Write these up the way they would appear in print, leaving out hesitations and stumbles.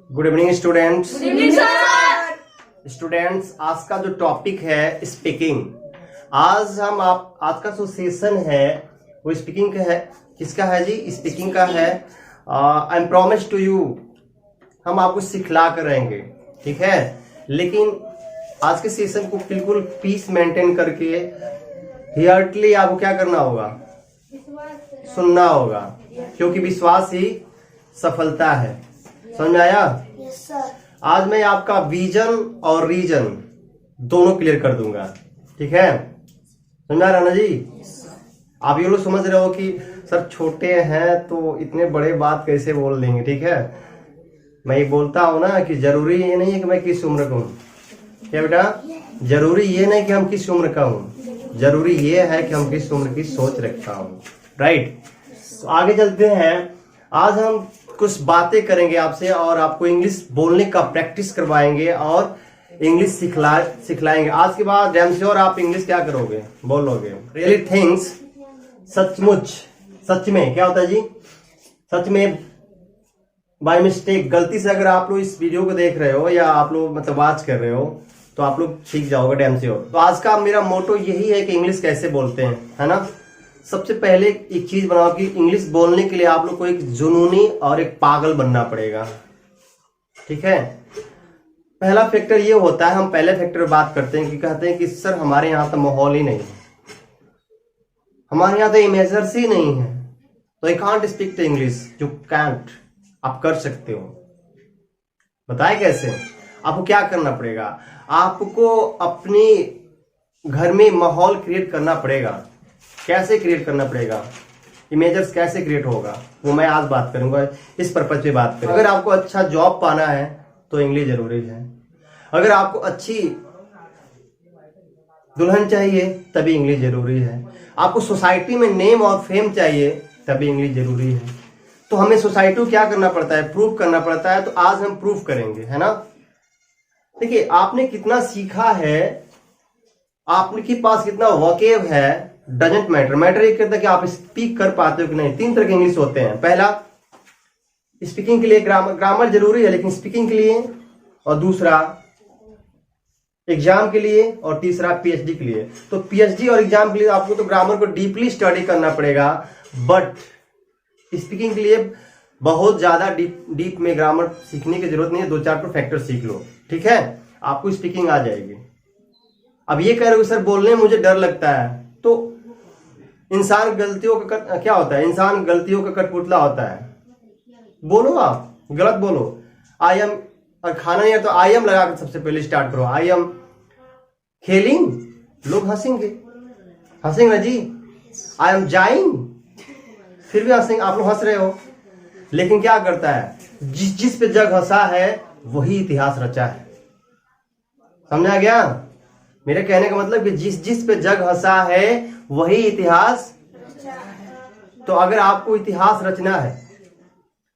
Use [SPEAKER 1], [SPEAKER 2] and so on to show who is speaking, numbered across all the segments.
[SPEAKER 1] Good evening students.
[SPEAKER 2] Good evening sir.
[SPEAKER 1] Students, आज का जो टॉपिक है स्पीकिंग। आज का जो सेशन है वो स्पीकिंग का है। किसका है जी? स्पीकिंग का है। I am promise to you, हम आपको सिखला कर रहेंगे, ठीक है। लेकिन आज के सेशन को बिल्कुल पीस मेंटेन करके हियरटली आपको क्या करना होगा? सुनना होगा, क्योंकि विश्वास ही सफलता है। समझ में आया?
[SPEAKER 2] Yes sir.
[SPEAKER 1] आज मैं आपका विजन और रीजन दोनों क्लियर कर दूंगा, ठीक है। समझ में आ रहा ना जी? आप ये लोग समझ रहे हो कि सर छोटे हैं तो इतने बड़े बात कैसे बोल देंगे, ठीक है। मैं ये बोलता हूं ना कि जरूरी ये नहीं है कि मैं किस उम्र का हूं। क्या बेटा? जरूरी ये नहीं कि हम किस उम्र का हूं, जरूरी ये है कि हम किस उम्र की सोच रखता हूं। राइट। तो आगे चलते हैं। आज हम कुछ बातें करेंगे आपसे और आपको इंग्लिश बोलने का प्रैक्टिस करवाएंगे और इंग्लिश सिखलाएंगे। आज के बाद डैम श्योर आप इंग्लिश क्या करोगे? बोलोगे। रियली थिंग्स, सचमुच, सच में क्या होता है जी? सच में बाय मिस्टेक, गलती से अगर आप लोग इस वीडियो को देख रहे हो या आप लोग मतलब वॉच कर रहे हो तो आप लोग सीख जाओगे डैम श्योर। तो आज का मेरा मोटो यही है कि इंग्लिश कैसे बोलते हैं, है ना। सबसे पहले एक चीज बनाओ कि इंग्लिश बोलने के लिए आप लोग को एक जुनूनी और एक पागल बनना पड़ेगा, ठीक है। पहला फैक्टर ये होता है, हम पहले फैक्टर बात करते हैं कि कहते हैं कि सर हमारे यहाँ तो माहौल ही नहीं है, हमारे यहाँ तो इमेजर्स ही नहीं है, तो I can't speak the English. You can't, आप कर सकते हो। बताए कैसे? आपको क्या करना पड़ेगा? आपको अपने घर में माहौल क्रिएट करना पड़ेगा। कैसे क्रिएट करना पड़ेगा? इमेजर्स कैसे क्रिएट होगा वो मैं आज बात करूंगा, इस पर्पज पे बात करूंगा। अगर आपको अच्छा जॉब पाना है तो इंग्लिश जरूरी है। अगर आपको अच्छी दुल्हन चाहिए तभी इंग्लिश जरूरी है। आपको सोसाइटी में नेम और फेम चाहिए तभी इंग्लिश जरूरी है। तो हमें सोसाइटी को क्या करना पड़ता है? प्रूव करना पड़ता है। तो आज हम प्रूव करेंगे, है ना। देखिए, आपने कितना सीखा है, आपके पास कितना वोकेब है, डजेंट मैटर। मैटर ये करता है कि आप स्पीक कर पाते हो कि नहीं। तीन तरह के इंग्लिश होते हैं। पहला, स्पीकिंग के लिए ग्रामर जरूरी है लेकिन स्पीकिंग के लिए, और दूसरा एग्जाम के लिए, और तीसरा पीएचडी के लिए। तो पीएचडी और एग्जाम के लिए आपको तो ग्रामर को डीपली स्टडी करना पड़ेगा, बट स्पीकिंग के लिए बहुत ज्यादा डीप में ग्रामर सीखने की जरूरत नहीं है। 2-4 तो फैक्टर सीख लो, ठीक है, आपको स्पीकिंग आ जाएगी। अब ये कह रहे हो सर बोलने में मुझे डर लगता है, तो इंसान गलतियों का क्या होता है? इंसान गलतियों का कठपुतला होता है। बोलो, आप गलत बोलो। आई एम, और खाना नहीं है तो आई एम लगा कर सबसे पहले स्टार्ट करो। आई एम खेलिंग, लोग हंसेंगे, हंसेंगे ना जी। आई एम जाइंग, फिर भी हंसेंगे, आप लोग हंस रहे हो। लेकिन क्या करता है? जिस पे जग हंसा है वही इतिहास रचा है। समझा गया मेरे कहने का मतलब? कि जिस पे जग हंसा है वही इतिहास। तो अगर आपको इतिहास रचना है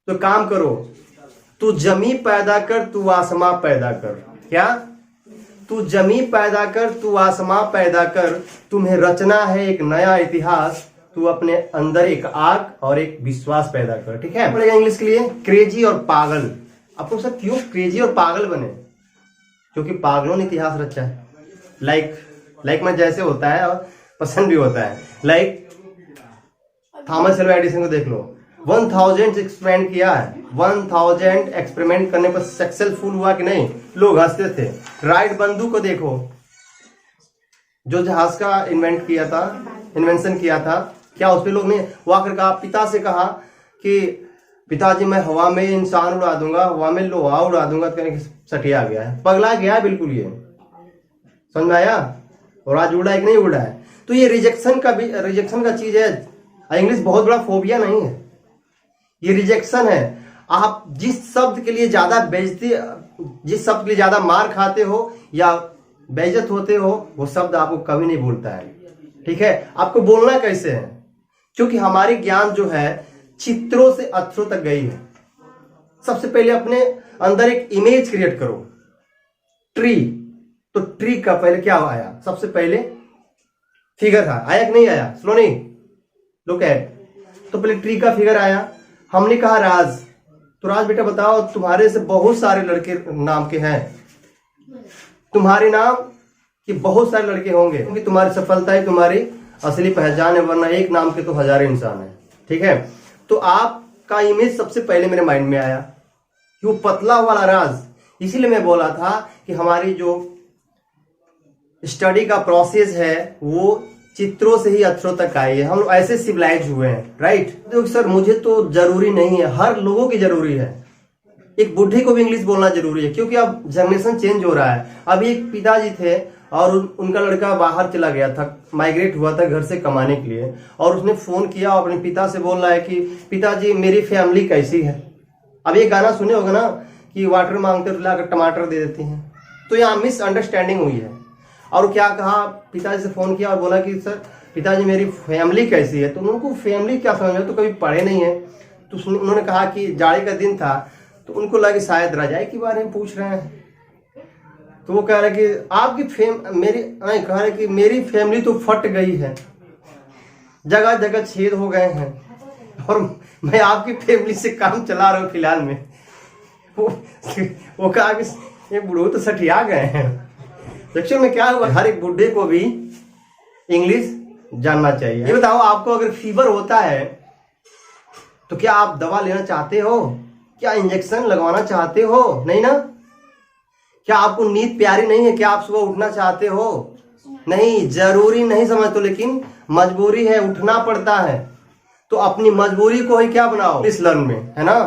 [SPEAKER 1] तो काम करो, तू जमी पैदा कर तू आसमां पैदा कर। क्या? तू जमी पैदा कर तू आसमां पैदा कर, तुम्हें रचना है एक नया इतिहास। तू अपने अंदर एक आग और एक विश्वास पैदा कर, ठीक है। पड़ेगा इंग्लिश के लिए क्रेजी और पागल। आपको सर क्यों क्रेजी और पागल बने? क्योंकि पागलों ने इतिहास रचा है। लाइक में जैसे होता है और पसंद भी होता है। लाइक थॉमस एल्वा एडिसन को देख लो, 1000 एक्सपेरिमेंट किया है। 1000 एक्सपेरिमेंट करने पर सक्सेसफुल हुआ कि नहीं? लोग हंसते थे। राइट बंधु को देखो, जो जहाज का इन्वेंशन किया था, क्या उस पे लोग ने वो आकर कहा, पिता से कहा कि पिताजी मैं हवा में इंसान उड़ा दूंगा, हवा में लोहा उड़ा दूंगा। तो कहने सटिया गया है, पगला गया है बिल्कुल। ये समझ में आया? और आज उड़ा है कि नहीं उड़ा है? तो ये रिजेक्शन का चीज है। इंग्लिश बहुत बड़ा फोबिया नहीं है, ये रिजेक्शन है। आप जिस शब्द के लिए ज्यादा बेइज्जती, जिस शब्द के लिए ज्यादा मार खाते हो या बेइज्जत होते हो, वो शब्द आपको कभी नहीं भूलता है, ठीक है। आपको बोलना कैसे है? क्योंकि हमारी ज्ञान जो है चित्रों से अक्षरों तक गई है। सबसे पहले अपने अंदर एक इमेज क्रिएट करो। ट्री, तो ट्री का पहले क्या आया? सबसे पहले फिगर था, आया कि नहीं आया? स्लो नहीं, लुक एट। तो पहले ट्री का फिगर आया। हमने कहा राज, तो राज बेटा बताओ, तुम्हारे से बहुत सारे लड़के नाम के हैं, तुम्हारे नाम के बहुत सारे लड़के होंगे, क्योंकि तुम्हारी सफलता ही तुम्हारी असली पहचान है, वरना एक नाम के तो हजारों इंसान है। ठीक है, तो आपका इमेज सबसे पहले मेरे माइंड में आया कि वो पतला वाला राज, इसीलिए मैं बोला था कि हमारी जो स्टडी का प्रोसेस है वो चित्रों से ही अक्षरों तक आई है, हम लोग ऐसे सिविलाइज हुए हैं, राइट। तो सर मुझे तो जरूरी नहीं है, हर लोगों की जरूरी है, एक बुढ़े को भी इंग्लिश बोलना जरूरी है, क्योंकि अब जनरेशन चेंज हो रहा है। अभी एक पिताजी थे और उनका लड़का बाहर चला गया था, माइग्रेट हुआ था घर से कमाने के लिए, और उसने फोन किया और अपने पिता से बोल रहा है कि पिताजी मेरी फैमिली कैसी है। अब ये गाना सुने होगा ना कि वाटर मांगते तो लाकर टमाटर दे देती हैं, तो यहाँ मिसअंडरस्टैंडिंग हुई है। और क्या कहा, पिताजी से फोन किया और बोला कि सर पिताजी मेरी फैमिली कैसी है। तो उनको फैमिली क्या समझ में, तो कभी पढ़े नहीं है। तो उन्होंने कहा कि जाड़े का दिन था, तो उनको लगा कि शायद रजाई के बारे में पूछ रहे हैं। तो वो कह रहे कि आपकी कह रहे कि मेरी फैमिली तो फट गई है, जगह जगह छेद हो गए हैं, और मैं आपकी फैमिली से काम चला रहा हूँ फिलहाल में। वो कहा कि ये बुढ़ो तो सठिया गए हैं। एक्चुअल में क्या हुआ, हर एक बुढ़े को भी इंग्लिश जानना चाहिए। ये बताओ, आपको अगर फीवर होता है तो क्या आप दवा लेना चाहते हो, क्या इंजेक्शन लगवाना चाहते हो? नहीं ना। क्या आपको नींद प्यारी नहीं है, क्या आप सुबह उठना चाहते हो? नहीं, जरूरी नहीं समझ तो, लेकिन मजबूरी है, उठना पड़ता है। तो अपनी मजबूरी को ही क्या बनाओ, इंग्लिश लर्न में, है ना।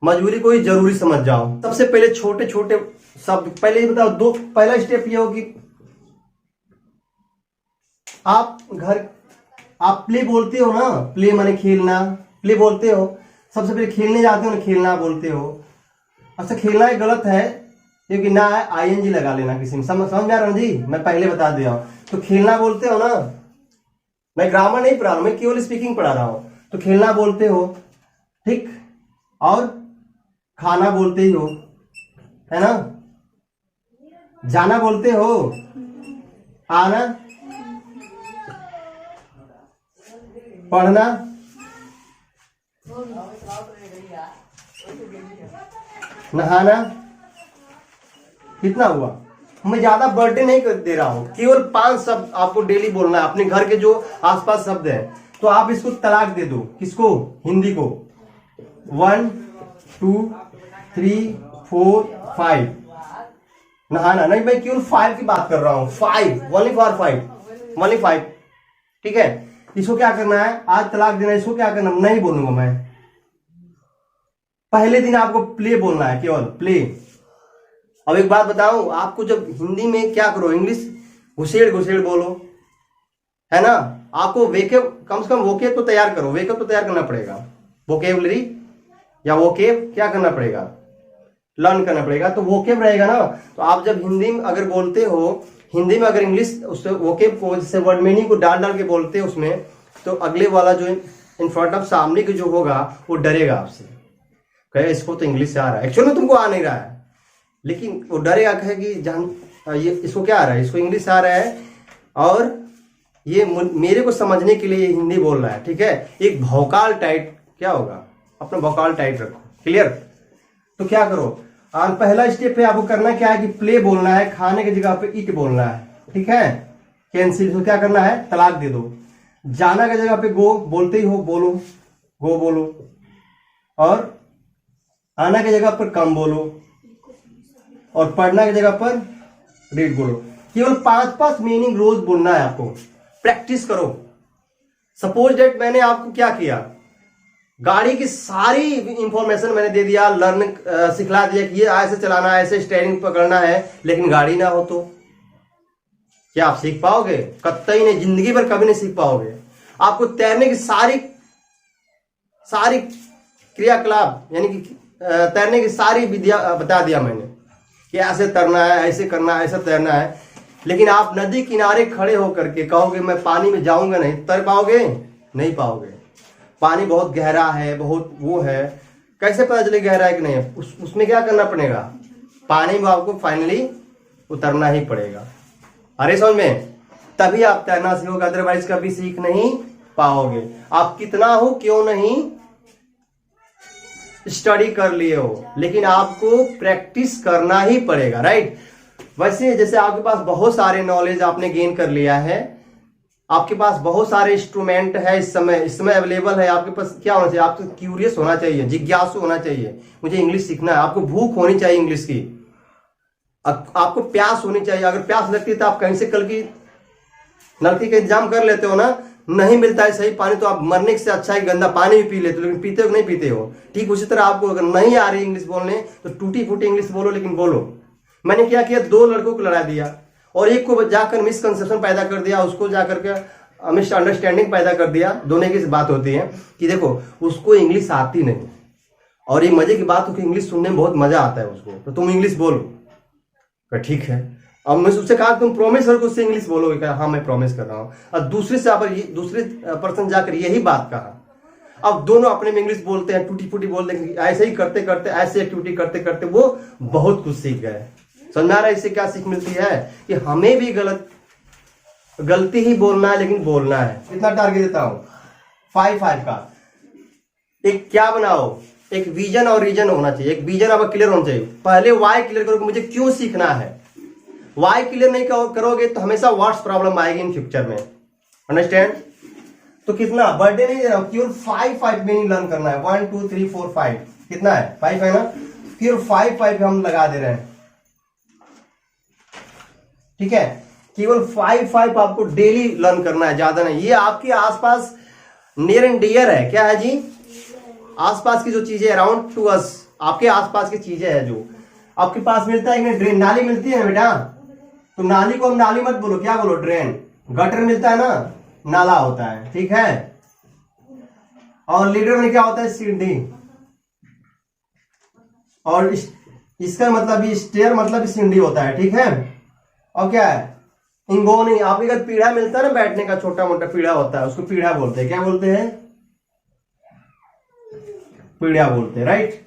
[SPEAKER 1] मजबूरी को ही जरूरी समझ जाओ। सबसे पहले छोटे छोटे शब्द, पहले ये बताओ, पहला स्टेप ये हो कि आप प्ले बोलते हो ना, प्ले माने खेलना, प्ले बोलते हो। सबसे पहले खेलने जाते हो ना, खेलना बोलते हो। अच्छा, खेलना ही गलत है, क्योंकि ना है आईएनजी लगा लेना किसी में, समझ में आ रहा हूँ जी, मैं पहले बता दिया हूं। तो खेलना बोलते हो ना, मैं ग्रामर नहीं पढ़ा रहा हूं, मैं केवल स्पीकिंग पढ़ा रहा हूं। तो खेलना बोलते हो, ठीक, और खाना बोलते ही हो, है ना। जाना बोलते हो, आना, पढ़ना, नहाना। कितना हुआ? मैं ज्यादा बर्थडे नहीं कर दे रहा हूं, केवल 5 शब्द आपको डेली बोलना है, अपने घर के जो आसपास शब्द है। तो आप इसको तलाक दे दो, किसको? हिंदी को। 1 2 3 4 5। नहाना नहीं, मैं केवल 5 की बात कर रहा हूं, 5, ओनली फॉर 5, ओनली 5। ठीक है, इसको क्या करना है, आज तलाक देना है, इसको क्या करना, नहीं बोलूंगा मैं। पहले दिन आपको प्ले बोलना है, केवल प्ले। अब एक बात बताऊं आपको, जब हिंदी में क्या करो, इंग्लिश घुसेड़ घुसेड़ बोलो, है ना। आपको वेकेब, कम से कम वोकेब तो तैयार करो, वेकेब तो तैयार करना पड़ेगा, वोकेबलरी या वोकेब क्या करना पड़ेगा, लर्न करना पड़ेगा। तो वोकेब रहेगा ना, तो आप जब हिंदी में अगर बोलते हो, हिंदी में अगर इंग्लिश उस वोकेब को, जैसे वर्ड मीनिंग को डाल डाल के बोलते हो उसमें, तो अगले वाला जो इन फ्रंट ऑफ सामने के जो होगा वो डरेगा आपसे, कहे इसको तो इंग्लिश से आ रहा है, एक्चुअली में तुमको आ नहीं रहा है, लेकिन वो डरेगा, कहे कि जान ये इसको क्या आ रहा है, इसको इंग्लिश आ रहा है, और ये मेरे को समझने के लिए हिंदी बोल रहा है। ठीक है, एक भौकाल टाइट क्या होगा, अपना भौकाल टाइट रखो, क्लियर। तो क्या करो, पहला स्टेप है आपको करना क्या है कि प्ले बोलना है, खाने की जगह पे इट बोलना है, ठीक है। कैंसिल, तो क्या करना है, तलाक दे दो। जाना की जगह पे गो बोलते ही हो, बोलो, गो बोलो, और आना की जगह पर कम बोलो, और पढ़ना की जगह पर रीड बोलो। केवल 5 मीनिंग रोज बोलना है आपको, प्रैक्टिस करो। सपोज डेट मैंने आपको क्या किया, गाड़ी की सारी इंफॉर्मेशन मैंने दे दिया, लर्न सिखला दिया कि ये ऐसे चलाना है, ऐसे स्टीयरिंग पकड़ना है, लेकिन गाड़ी ना हो तो क्या आप सीख पाओगे? कतई नहीं, जिंदगी भर कभी नहीं सीख पाओगे। आपको तैरने की सारी क्रियाकलाप, यानी कि तैरने की सारी विधियां बता दिया मैंने कि ऐसे तैरना है, ऐसे करना है, ऐसा तैरना है, लेकिन आप नदी किनारे खड़े होकर के कहोगे मैं पानी में जाऊंगा नहीं, तैर पाओगे? नहीं पाओगे। पानी बहुत गहरा है, बहुत वो है, कैसे पता चले गहरा है कि नहीं है? उसमें क्या करना पड़ेगा, पानी में आपको फाइनली उतरना ही पड़ेगा। अरे समझ में, तभी आप तैरना सीखोगे, अदरवाइज कभी सीख नहीं पाओगे। आप कितना हो क्यों नहीं, स्टडी कर लिए हो, लेकिन आपको प्रैक्टिस करना ही पड़ेगा, राइट। वैसे जैसे आपके पास बहुत सारे नॉलेज आपने गेन कर लिया है, आपके पास बहुत सारे इंस्ट्रूमेंट है इस समय अवेलेबल है, आपके पास क्या होना चाहिए, आपको क्यूरियस होना चाहिए, जिज्ञासु होना चाहिए, मुझे इंग्लिश सीखना है, आपको भूख होनी चाहिए इंग्लिश की, आपको प्यास होनी चाहिए। अगर प्यास लगती है तो आप कहीं से कल की नलकी का इंतजाम कर लेते हो ना, नहीं मिलता है सही पानी तो आप मरने से अच्छा है गंदा पानी भी पी लेते हो, लेकिन पीते हो नहीं पीते हो। ठीक उसी तरह आपको अगर नहीं आ रही इंग्लिश बोलने तो टूटी फूटी इंग्लिश बोलो, लेकिन बोलो। मैंने क्या किया, 2 लड़कों को लड़ा दिया और एक को जाकर मिसकंसेप्शन पैदा कर दिया, उसको जाकर के मिसअंडरस्टैंडिंग पैदा कर दिया। दोनों की बात होती है कि देखो उसको इंग्लिश आती नहीं, और ये मजे की बात हो कि इंग्लिश सुनने में बहुत मजा आता है उसको, तो तुम इंग्लिश बोलो। ठीक है, अब मैं उससे कहा तुम प्रॉमिस करके उससे इंग्लिश बोलोगे, कहा हाँ मैं प्रॉमिस कर रहा हूँ। और दूसरे पर्सन जाकर यही बात कहा। अब दोनों अपने में इंग्लिश बोलते हैं, टूटी फूटी बोलते हैं, ऐसे ही करते करते, ऐसे एक्टिविटी करते करते वो बहुत कुछ सीख गए। समझ में आ रहा है इससे क्या सीख मिलती है कि हमें भी गलती ही बोलना है, लेकिन बोलना है। कितना टारगेट देता हूं, 5-5 का। एक क्या बनाओ, एक विजन और रीजन होना चाहिए, एक विजन आपका क्लियर होना चाहिए। पहले वाई क्लियर करो कि मुझे क्यों सीखना है। वाई क्लियर नहीं करोगे तो हमेशा व्हाट्स प्रॉब्लम आएगी इन फ्यूचर में, अंडरस्टैंड। तो कितना बर्थडे नहीं दे रहा हूं, केवल 5 मीनिंग लर्न करना है। 1 2 3 4 5 कितना है, 5 है ना, फिर 5 हम लगा दे रहे हैं। ठीक है, केवल 5 आपको डेली लर्न करना है, ज्यादा नहीं। ये आपके आसपास नियर एंड डियर है, क्या है जी, आसपास की जो चीजें अराउंड टू अस, आपके आसपास की चीजें हैं जो आपके पास मिलता है। ड्रेन नाली मिलती है ना बेटा, तो नाली को हम नाली मत बोलो, क्या बोलो, ड्रेन। गटर मिलता है ना, नाला होता है, ठीक है। और लीडर में क्या होता है, सीढ़ी। और इसका मतलब भी स्टेयर मतलब सीढ़ी होता है, ठीक है। और क्या है, इंगोनी। आपके घर पीढ़ा मिलता है ना बैठने का, छोटा मोटा पीढ़ा होता है, उसको पीढ़ा बोलते हैं। क्या बोलते हैं, पीढ़ा बोलते हैं, राइट।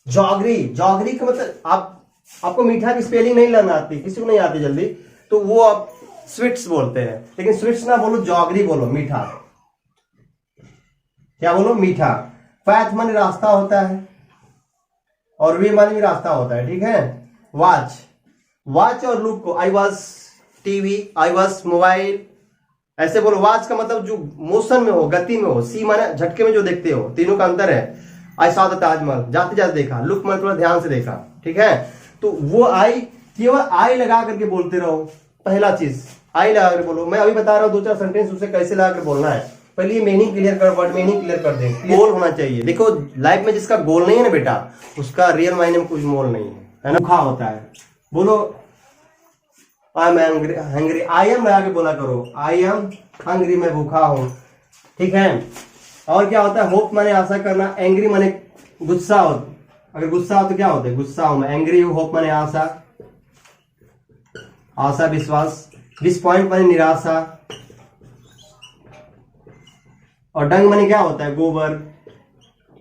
[SPEAKER 1] जॉगरी का मतलब आपको मीठा की स्पेलिंग नहीं लेना आती, किसी को नहीं आती जल्दी, तो वो आप स्वीट्स बोलते हैं, लेकिन स्वीट्स ना बोलो, जॉगरी बोलो, मीठा। क्या बोलो, मीठा। पैथ माने रास्ता होता है, और वे माने भी रास्ता होता है, ठीक है। वॉच और लुक को I was TV, I was mobile, ऐसे बोलो। वॉच का मतलब जो मोशन में हो, गति में हो। सी माने झटके में जो देखते हो, तीनों का अंतर है। आई सॉ द ताजमहल, जाते जाते देखा। लुक माने थोड़ा ध्यान से देखा, ठीक है। तो वो आई, केवल आई लगा करके बोलते रहो। पहला चीज आई लगा कर बोलो। मैं अभी बता रहा हूँ 2-4 सेंटेंस उसे कैसे लगा कर बोलना है। पहले मीनिंग क्लियर कर, वर्ड मीनिंग क्लियर कर दे। गोल होना चाहिए। देखो लाइफ में जिसका गोल नहीं है ना बेटा, उसका रियल मायने में कुछ मोल नहीं है ना। भूखा होता है, बोलो I am hungry. I am लगा के बोला करो, आई एम हंग्री, मैं भूखा हूं, ठीक है। और क्या होता है, होप माने आशा करना, एंग्री माने गुस्सा हो। अगर गुस्सा हो तो क्या होता है, गुस्सा हूं मैं, एंग्री हूं। होप माने आशा, आशा विश्वास। डिसपॉइंट माने निराशा। और डंग माने क्या होता है, गोबर।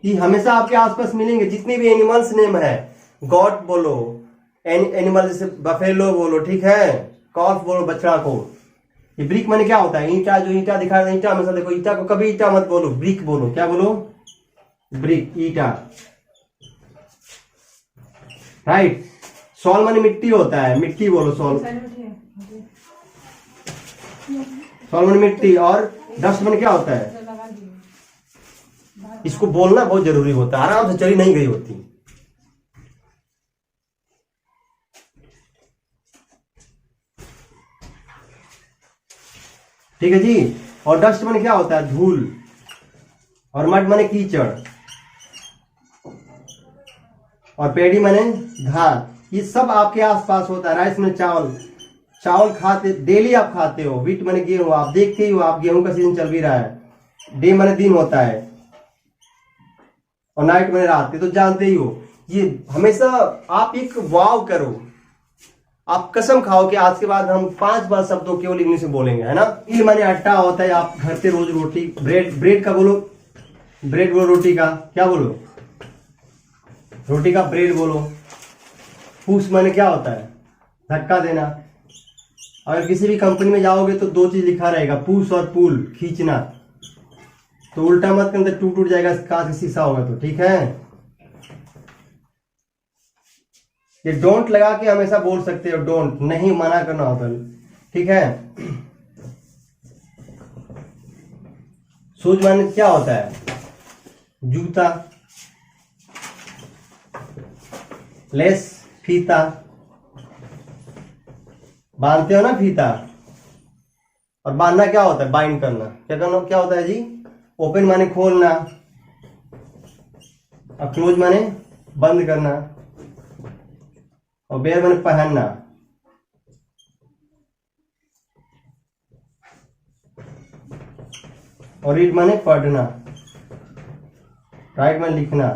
[SPEAKER 1] ये हमेशा आपके आसपास मिलेंगे जितने भी एनिमल्स नेम है। गॉड बोलो, एनिमल जैसे बफेलो बोलो, ठीक है। कॉफ बोलो, बछड़ा को। ये ब्रिक माने क्या होता है, ईंटा। जो ईंटा दिखा रहा है, ईंटा हमेशा देखो, ईंटा को कभी ईंटा मत बोलो, ब्रिक बोलो। क्या बोलो, ब्रिक, ईंटा, राइट। सॉल माने मिट्टी होता है, मिट्टी बोलो, सॉल। सॉल माने मिट्टी। और डस्ट माने क्या होता है, इसको बोलना बहुत जरूरी होता है, आराम से चली नहीं गई होती। ठीक है जी। और डस्ट माने क्या होता है, धूल। और मड माने कीचड़। और पेड़ी माने धान। ये सब आपके आसपास होता है। राइस में चावल खाते डेली आप खाते हो। व्हीट माने गेहूं, आप देखते ही हो, आप गेहूं का सीजन चल भी रहा है। डे माने दिन होता है, और नाइट माने रात, तो जानते ही हो। ये हमेशा आप एक वाव करो, आप कसम खाओ कि आज के बाद हम 5 बार शब्दों केवल इंग्लिश में बोलेंगे, है ना। ये माने आटा होता है, आप घर पे रोज रोटी। ब्रेड का बोलो, ब्रेड बोलो। रोटी का क्या बोलो, रोटी का ब्रेड बोलो। पुश माने क्या होता है, धक्का देना। अगर किसी भी कंपनी में जाओगे तो 2 चीज लिखा रहेगा, पुश और पुल, खींचना। तो उल्टा मत करना, टूट जाएगा, कांच का शीशा होगा तो, ठीक है। ये डोंट लगा के हमेशा बोल सकते हो, डोंट नहीं मना करना होता है, ठीक है। शूज माने क्या होता है? जूता, लेस फीता, बांधते हो ना फीता, और बांधना क्या होता है? बाइंड करना। क्या करना क्या होता है जी? ओपन माने खोलना, और क्लोज माने बंद करना, और वेयर माने पहनना। और रीड माने पढ़ना, राइट माने लिखना।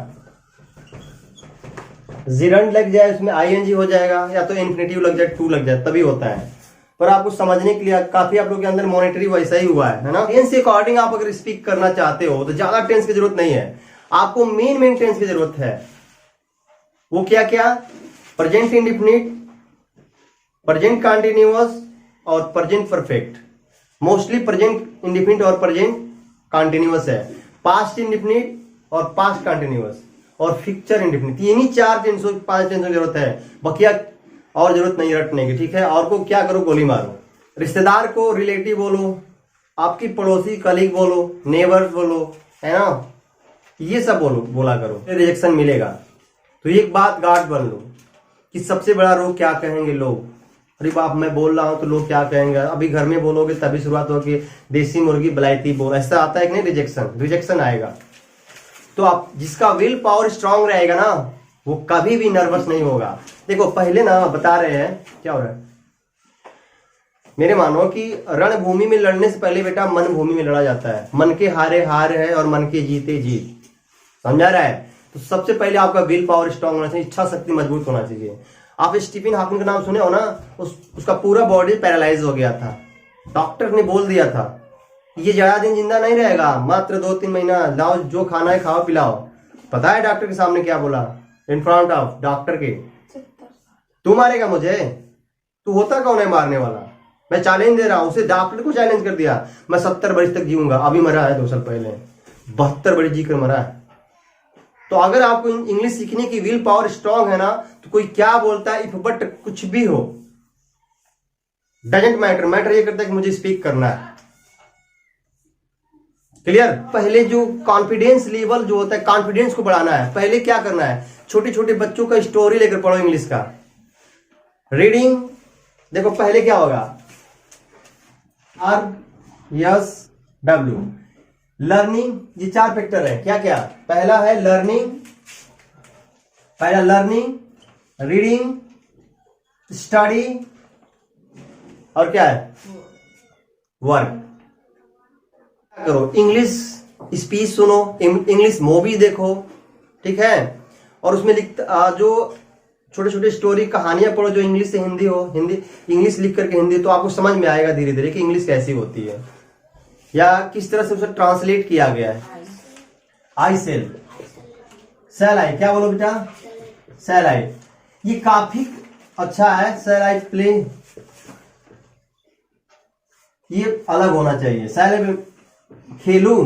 [SPEAKER 1] जिरंड लग जाए उसमें आईएनजी हो जाएगा, या तो इन्फिनेटिव लग जाए, टू लग जाए, तभी होता है। पर आपको समझने के लिए काफी आप लोग के अंदर मॉनिटरी वैसा ही हुआ है ना। टेंस के अकॉर्डिंग आप अगर स्पीक करना चाहते हो तो ज्यादा टेंस की जरूरत नहीं है, आपको मेन टेंस की जरूरत है। वो क्या क्या? प्रेजेंट इंडिफिनिट, प्रेजेंट कंटिन्यूअस और present perfect. Mostly present indefinite और प्रेजेंट कंटिन्यूअस है। पास्ट इंडिफिनिट और पास्ट कंटिन्यूअस और फ्यूचर इंडिफिनिट, तीन ही 4 टेंसों 5 टेंसों की जरूरत है, बकिया और जरूरत नहीं रटने की, ठीक है। और को क्या करो? गोली मारो। रिश्तेदार को रिलेटिव बोलो, आपकी पड़ोसी कलीग बोलो, नेबर्स बोलो, है ना, ये सब बोला करो, रिजेक्शन मिलेगा। तो एक बात गार्ड बन लो कि सबसे बड़ा रोग क्या कहेंगे लोग। अरे बाप, मैं बोल रहा हूं तो लोग क्या कहेंगे। अभी घर में बोलोगे तभी शुरुआत होगी, देसी मुर्गी बलायती बोल, ऐसा आता है कि नहीं? रिजेक्शन आएगा। तो आप जिसका विल पावर स्ट्रांग रहेगा ना, वो कभी भी नर्वस नहीं होगा। देखो पहले ना बता रहे हैं क्या हो रहा है, मेरे मानो कि रणभूमि में लड़ने से पहले बेटा मन भूमि में लड़ा जाता है। मन के हारे हार है और मन के जीते जीत, समझा रहा है। तो सबसे पहले आपका विल पावर स्ट्रांग होना चाहिए, इच्छा शक्ति मजबूत होना चाहिए। आप स्टीफन हॉकिंग का नाम सुने हो ना, उसका पूरा बॉडी पैरालाइज हो गया था। डॉक्टर ने बोल दिया था ये ज्यादा दिन जिंदा नहीं रहेगा, मात्र 2-3 महीना, लाओ जो खाना है खाओ पिलाओ। पता है डॉक्टर के सामने क्या बोला? इन फ्रंट ऑफ डॉक्टर के, तू मारेगा मुझे? तू होता कौन है मारने वाला? मैं चैलेंज दे रहा हूं। उसे डॉक्टर को चैलेंज कर दिया, मैं 70 वर्ष तक जीऊंगा। अभी मरा है 2 साल पहले, 72 वर्ष जी कर मरा है। तो अगर आपको इंग्लिश सीखने की विल पावर स्ट्रांग है ना, तो कोई क्या बोलता है, इफ बट कुछ भी हो, डजेंट मैटर ये करता है कि मुझे स्पीक करना है। क्लियर? पहले जो कॉन्फिडेंस लेवल जो होता है, कॉन्फिडेंस को बढ़ाना है। पहले क्या करना है? छोटे छोटे बच्चों का स्टोरी लेकर पढ़ो इंग्लिश का। रीडिंग देखो पहले क्या होगा, RSW। लर्निंग, ये 4 फैक्टर है। क्या क्या? पहला है लर्निंग, रीडिंग, स्टडी, और क्या है? वर्क। करो इंग्लिश स्पीच सुनो, इंग्लिश मूवी देखो, ठीक है। और उसमें जो छोटे छोटे स्टोरी कहानियां पढ़ो जो इंग्लिश से हिंदी हो, हिंदी इंग्लिश लिख करके हिंदी, तो आपको समझ में आएगा धीरे धीरे कि इंग्लिश कैसी होती है या किस तरह से उसे ट्रांसलेट किया गया है। आई सेल, सेल आई, क्या बोलो बेटा? सेल आई, ये काफी अच्छा है। सेल आई प्ले, ये अलग होना चाहिए। सेल आई खेलूं,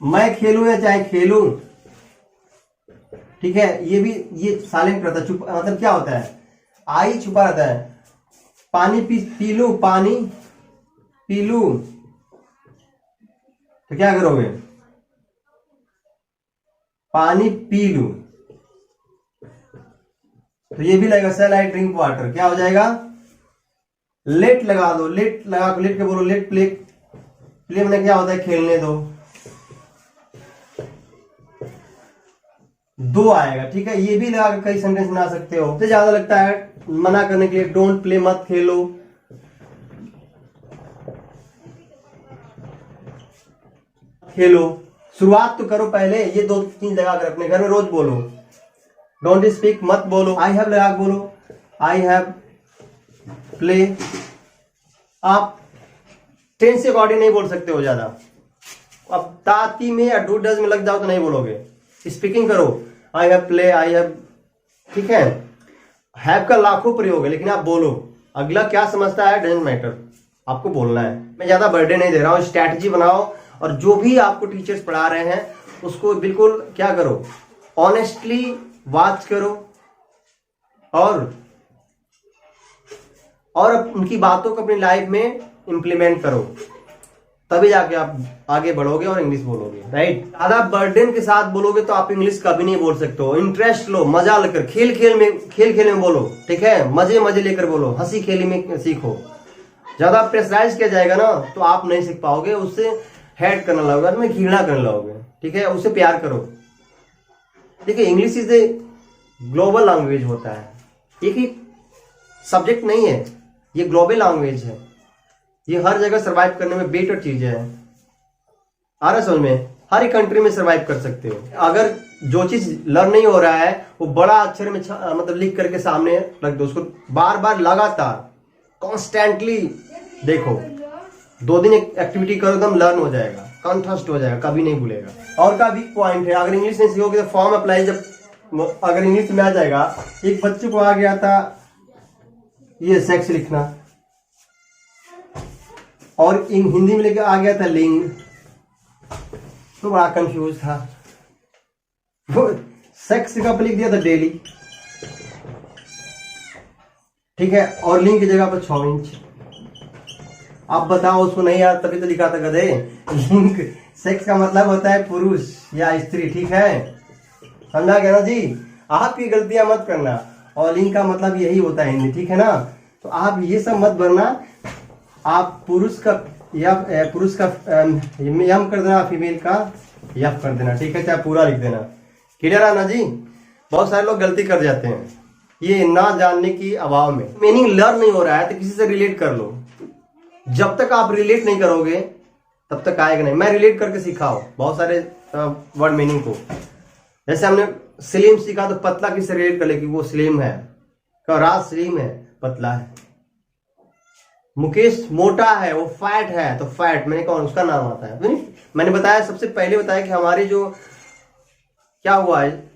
[SPEAKER 1] मैं खेलूं या चाहे खेलूं, ठीक है। ये भी ये साइलेंट रहता है, चुप, मतलब क्या होता है? आई छुपा रहता है। पानी पी लूं, पानी पी लूं, तो क्या करोगे? पानी पी लूं, तो ये भी लगेगा सेल आई ड्रिंक वाटर। क्या हो जाएगा? लेट लगा दो, लेट लगा लेट के बोलो लेट प्ले। प्ले में क्या होता है? खेलने दो। 2 आएगा, ठीक है। ये भी लगा के कई सेंटेंस बना सकते हो। सबसे ज्यादा लगता है मना करने के लिए, डोंट प्ले, मत खेलो। खेलो, शुरुआत तो करो पहले। ये 2-3 लगा कर अपने घर में रोज बोलो। डोंट स्पीक, मत बोलो। आई हैव लगा बोलो, आई हैव प्ले। आप टेंस से अकॉर्डिंग नहीं बोल सकते हो ज्यादा। अब ताती में या डू डज में लग जाओ तो नहीं बोलोगे। स्पीकिंग करो, I have play, I have, ठीक है। हैव का लाखों प्रयोग है, लेकिन आप बोलो। अगला क्या समझता है डजंट मैटर, आपको बोलना है। मैं ज्यादा बर्थडे नहीं दे रहा हूँ, स्ट्रैटेजी बनाओ। और जो भी आपको टीचर्स पढ़ा रहे हैं उसको बिल्कुल क्या करो, ऑनेस्टली वॉच करो और और उनकी बातों को अपनी लाइफ में इम्प्लीमेंट करो, तभी जाके आप आगे बढ़ोगे और इंग्लिश बोलोगे, राइट। ज्यादा बर्डन के साथ बोलोगे तो आप इंग्लिश कभी नहीं बोल सकते हो। इंटरेस्ट लो, मजा लेकर, खेल खेल में बोलो, ठीक है, मजे लेकर बोलो, हंसी खेली में सीखो। ज्यादा प्रेशराइज किया जाएगा ना तो आप नहीं सीख पाओगे, उससे हेट करने लगोगे, में घृणा करने लगोगे, ठीक है। उससे प्यार करो। देखिए, English is a global language होता है, एक ही सब्जेक्ट नहीं है, ये ग्लोबल लैंग्वेज है। ये हर जगह सरवाइव करने में बेटर चीज है। आ रहा समझ में? हर एक कंट्री में सरवाइव कर सकते हो। अगर जो चीज लर्न नहीं हो रहा है वो बड़ा अक्षर में मतलब लिख करके सामने रख दो, उसको बार बार लगातार कॉन्स्टेंटली देखो। 2 दिन एक एक्टिविटी करो, एकदम लर्न हो जाएगा, कंठस्थ हो जाएगा, कभी नहीं भूलेगा। और का भी पॉइंट है, अगर इंग्लिश नहीं सीखोगे तो फॉर्म अप्लाई जब अगर इंग्लिश में आ जाएगा, एक बच्चे को आ गया था ये सेक्स लिखना और हिंदी में लेके आ गया था लिंग, तो बड़ा कंफ्यूज था। वो सेक्स का लिख दिया था डेली, ठीक है, और लिंग की जगह पर 6 इंच। आप बताओ, उसको नहीं याद, तभी तो लिखा था गधे। लिंग सेक्स का मतलब होता है पुरुष या स्त्री, ठीक है, समझा गया ना जी। आपकी गलतियां मत करना, और लिंग का मतलब यही होता है हिंदी, ठीक है ना। तो आप ये सब मत बनना। आप पुरुष का यम कर देना, फीमेल का यफ कर देना, ठीक है, चाहे पूरा लिख देना। क्लियर है ना जी। बहुत सारे लोग गलती कर जाते हैं ये ना जानने की अभाव में। मीनिंग लर्न नहीं हो रहा है तो किसी से रिलेट कर लो। जब तक आप रिलेट नहीं करोगे तब तक आएगा नहीं। मैं रिलेट करके सिखाओ बहुत सारे वर्ड मीनिंग को। जैसे हमने स्लिम सीखा तो पतला किससे रिलेट कर ले कि वो स्लिम है, राज स्लिम है, पतला है। मुकेश मोटा है, वो फैट है, तो फैट मैंने कौन उसका नाम आता है। मैंने बताया, सबसे पहले बताया कि हमारी जो क्या हुआ है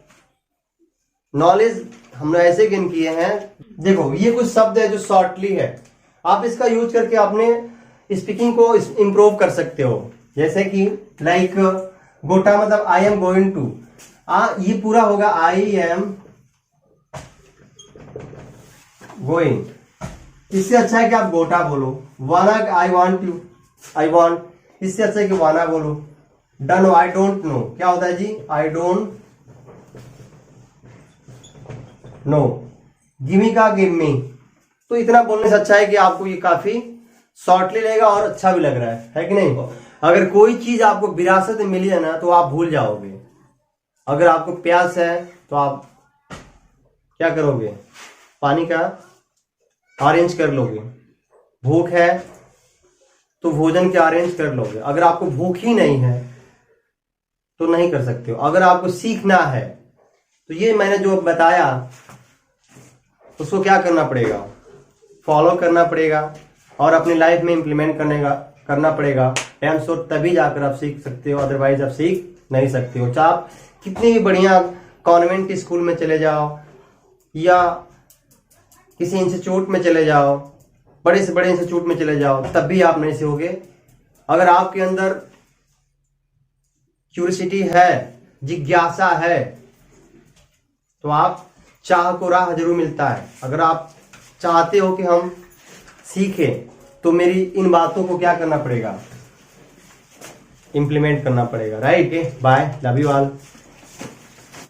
[SPEAKER 1] नॉलेज हमने ऐसे गेन किए हैं। देखो, ये कुछ शब्द है जो शॉर्टली है, आप इसका यूज करके अपने स्पीकिंग को इंप्रूव कर सकते हो। जैसे कि लाइक गोटा मतलब आई एम गोइंग टू, ये पूरा होगा आई एम गोइंग। इससे अच्छा है कि आप गोटा बोलो। वाना I want you, I want, इससे अच्छा है कि वाना बोलो। डन आई डोंट नो, क्या होता है जी, आई डोंट नो। गिमी का गिव मी, तो इतना बोलने से अच्छा है कि आपको ये काफी शॉर्टली लगेगा और अच्छा भी लग रहा है कि नहीं। अगर कोई चीज आपको विरासत में मिली है ना तो आप भूल जाओगे। अगर आपको प्यास है तो आप क्या करोगे, पानी का अरेंज कर लोगे। भूख है तो भोजन के अरेंज कर लोगे। अगर आपको भूख ही नहीं है तो नहीं कर सकते हो। अगर आपको सीखना है तो ये मैंने जो बताया उसको क्या करना पड़ेगा, फॉलो करना पड़ेगा और अपनी लाइफ में इंप्लीमेंट करना पड़ेगा। टाइम शो तभी जाकर आप सीख सकते हो, अदरवाइज आप सीख नहीं सकते हो। चाहे आप कितनी भी बढ़िया कॉन्वेंट स्कूल में चले जाओ या किसी इंस्टीट्यूट में चले जाओ, बड़े से बड़े इंस्टीट्यूट में चले जाओ, तब भी आप नहीं सीखोगे। अगर आपके अंदर क्यूरियोसिटी है, जिज्ञासा है, तो आप चाह को राह जरूर मिलता है। अगर आप चाहते हो कि हम सीखें तो मेरी इन बातों को क्या करना पड़ेगा, इंप्लीमेंट करना पड़ेगा, right. Bye, love you all.